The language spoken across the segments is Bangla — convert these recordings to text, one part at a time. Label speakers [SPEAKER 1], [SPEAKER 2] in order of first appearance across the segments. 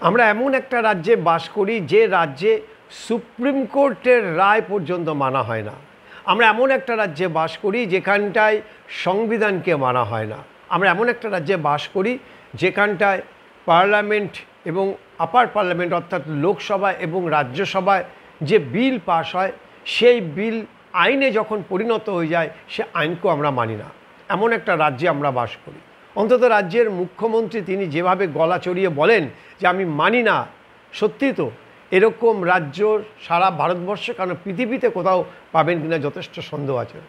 [SPEAKER 1] আমরা এমন একটা রাজ্যে বাস করি যে রাজ্যে সুপ্রিম কোর্টের রায় পর্যন্ত মানা হয় না। আমরা এমন একটা রাজ্যে বাস করি যেখানটায় সংবিধানকে মানা হয় না। আমরা এমন একটা রাজ্যে বাস করি যেখানটায় পার্লামেন্ট এবং আপার পার্লামেন্ট অর্থাৎ লোকসভা এবং রাজ্যসভায় যে বিল পাস হয় সেই বিল আইনে যখন পরিণত হয়ে যায় সে আইনকেও আমরা মানি না। এমন একটা রাজ্যে আমরা বাস করি। অন্তত রাজ্যের মুখ্যমন্ত্রী তিনি যেভাবে গলা চড়িয়ে বলেন যে আমি মানি না, সত্যি তো এরকম রাজ্য সারা ভারতবর্ষে কারণ পৃথিবীতে কোথাও পাবেন কিনা যথেষ্ট সন্দেহ আছে।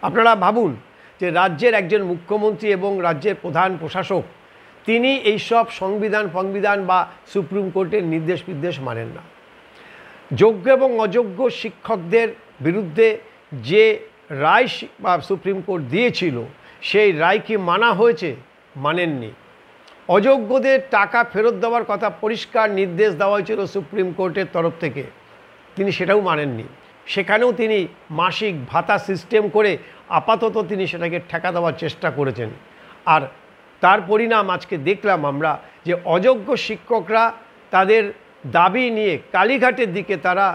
[SPEAKER 1] আপনারা ভাবুন যে রাজ্যের একজন মুখ্যমন্ত্রী এবং রাজ্যের প্রধান প্রশাসক তিনি এইসব সংবিধান বা সুপ্রিম কোর্টের নির্দেশ মানেন না। যোগ্য এবং অযোগ্য শিক্ষকদের বিরুদ্ধে যে রায় বা সুপ্রিম কোর্ট দিয়েছিল সেই রায় কি মানা হয়েছে? মানেননি। অযোগ্যদের টাকা ফেরত দেওয়ার কথা পরিষ্কার নির্দেশ দেওয়া হয়েছিল সুপ্রিম কোর্টের তরফ থেকে, তিনি সেটাও মানেননি। সেখানেও তিনি মাসিক ভাতা সিস্টেম করে আপাতত তিনি সেটাকে ঠেকা দেওয়ার চেষ্টা করেছেন। আর তার পরিণাম আজকে দেখলাম আমরা যে অযোগ্য শিক্ষকরা তাদের দাবি নিয়ে কালীঘাটের দিকে তারা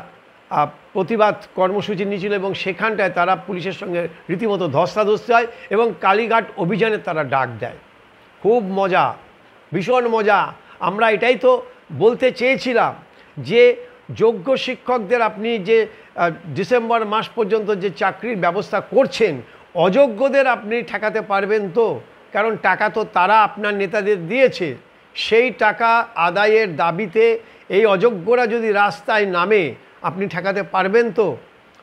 [SPEAKER 1] প্রতিবাদ কর্মসূচি নিয়েছিল এবং সেখানটায় তারা পুলিশের সঙ্গে রীতিমতো ধস্তাধস্তি হয় এবং কালীঘাট অভিযানে তারা ডাক দেয়। খুব মজা, ভীষণ মজা। আমরা এটাই তো বলতে চেয়েছিলাম যে যোগ্য শিক্ষকদের আপনি যে ডিসেম্বর মাস পর্যন্ত যে চাকরির ব্যবস্থা করছেন অযোগ্যদের আপনি ঠেকাতে পারবেন তো? কারণ টাকা তো তারা আপনার নেতাদের দিয়েছে। সেই টাকা আদায়ের দাবিতে এই অযোগ্যরা যদি রাস্তায় নামে আপনি ঠেকাতে পারবেন তো?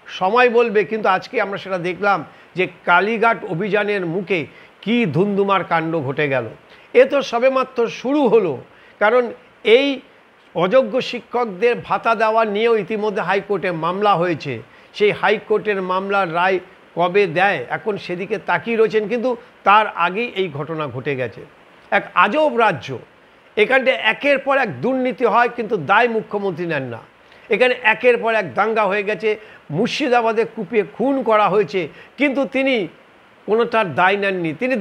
[SPEAKER 1] সময় বলবে। কিন্তু আজকে আমরা সেটা দেখলাম যে কালীঘাট অভিযানের মুখে কি ধুন্ধুমার কাণ্ড ঘটে গেল। এ তো সবেমাত্র শুরু হলো। কারণ এই অযোগ্য শিক্ষকদের ভাতা দেওয়া নিয়েও ইতিমধ্যে হাইকোর্টে মামলা হয়েছে। সেই হাইকোর্টের মামলার রায় কবে দেয় এখন সেদিকে তাকিয়ে রয়েছেন। কিন্তু তার আগেই এই ঘটনা ঘটে গেছে। এক আজব রাজ্য। এখানটায় একের পর এক দুর্নীতি হয় কিন্তু দায় মুখ্যমন্ত্রী নেন না। এখানে একের পর এক দাঙ্গা হয়ে গেছে, মুর্শিদাবাদে কুপিয়ে খুন করা হয়েছে কিন্তু তিনি কোনোটার দায় নেননি। তিনি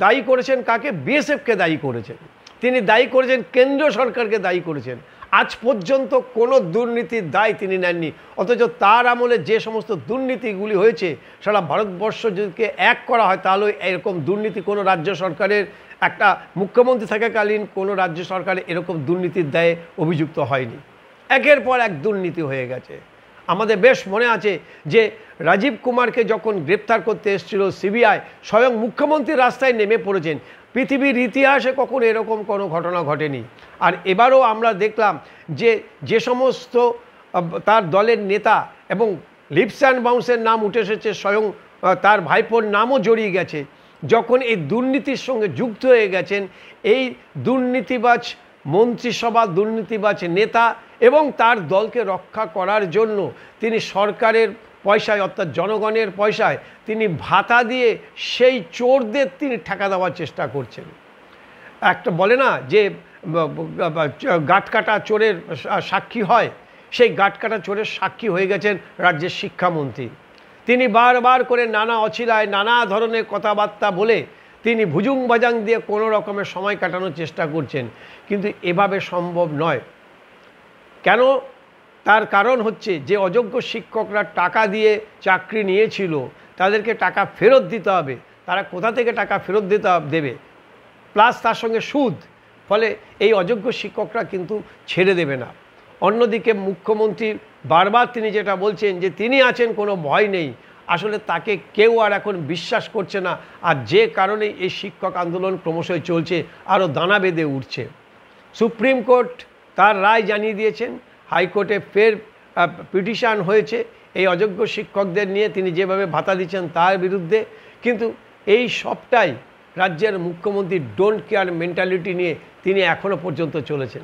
[SPEAKER 1] দায়ী করেছেন কাকে? বিএসএফকে দায়ী করেছেন। তিনি দায়ী করেছেন কেন্দ্রীয় সরকারকে দায়ী করেছেন। আজ পর্যন্ত কোনো দুর্নীতির দায় তিনি নেননি। অথচ তার আমলে যে সমস্ত দুর্নীতিগুলি হয়েছে সারা ভারতবর্ষ যদি এক করা হয় তাহলে এরকম দুর্নীতি কোনো রাজ্য সরকারের একটা মুখ্যমন্ত্রী থাকাকালীন কোনো রাজ্য সরকারে এরকম দুর্নীতির দায়ে অভিযুক্ত হয়নি। একের পর এক দুর্নীতি হয়ে গেছে। আমাদের বেশ মনে আছে যে রাজীব কুমারকে যখন গ্রেপ্তার করতে এসেছিল সিবিআই, স্বয়ং মুখ্যমন্ত্রী রাস্তায় নেমে পড়েছেন। পৃথিবীর ইতিহাসে কখনো এরকম কোনো ঘটনা ঘটেনি। আর এবারও আমরা দেখলাম যে সমস্ত তার দলের নেতা এবং লিপস অ্যান্ড বাউন্সের নাম উঠে এসেছে, স্বয়ং তার ভাইপোর নামও জড়িয়ে গেছে। যখন এই দুর্নীতির সঙ্গে যুক্ত হয়ে গেছেন এই দুর্নীতিবাজ মন্ত্রিসভা, দুর্নীতিবাজ নেতা এবং তার দলকে রক্ষা করার জন্য তিনি সরকারের পয়সায় অর্থাৎ জনগণের পয়সায় তিনি ভাতা দিয়ে সেই চোরদের তিনি ঠেকা দেওয়ার চেষ্টা করছেন। একটা বলে না যে গাঁটকাটা চোরের সাক্ষী হয়, সেই গাঁটকাটা চোরের সাক্ষী হয়ে গেছেন রাজ্যের শিক্ষামন্ত্রী। তিনি বারবার করে নানা অছিলায় নানা ধরনের কথাবার্তা বলে তিনি ভুজুং বাজাং দিয়ে কোনো রকমের সময় কাটানোর চেষ্টা করছেন। কিন্তু এভাবে সম্ভব নয়। কেন? তার কারণ হচ্ছে যে অযোগ্য শিক্ষকরা টাকা দিয়ে চাকরি নিয়েছিল তাদেরকে টাকা ফেরত দিতে হবে। তারা কোথা থেকে টাকা ফেরত দেবে? প্লাস তার সঙ্গে সুদ। ফলে এই অযোগ্য শিক্ষকরা কিন্তু ছেড়ে দেবে না। অন্যদিকে মুখ্যমন্ত্রী বারবার তিনি যেটা বলছেন যে তিনি আছেন, কোনো ভয় নেই, আসলে তাকে কেউ আর এখন বিশ্বাস করছে না। আর যে কারণে এই শিক্ষক আন্দোলন ক্রমশই চলছে, আরও দানা বেঁধে উঠছে। সুপ্রিম কোর্ট তার রায় জানিয়ে দিয়েছেন। হাইকোর্টে ফের পিটিশন হয়েছে এই অযোগ্য শিক্ষকদের নিয়ে তিনি যেভাবে ভাতা দিচ্ছেন তার বিরুদ্ধে। কিন্তু এই সবটাই রাজ্যের মুখ্যমন্ত্রী ডোন্ট কেয়ার মেন্টালিটি নিয়ে তিনি এখনও পর্যন্ত চলেছেন।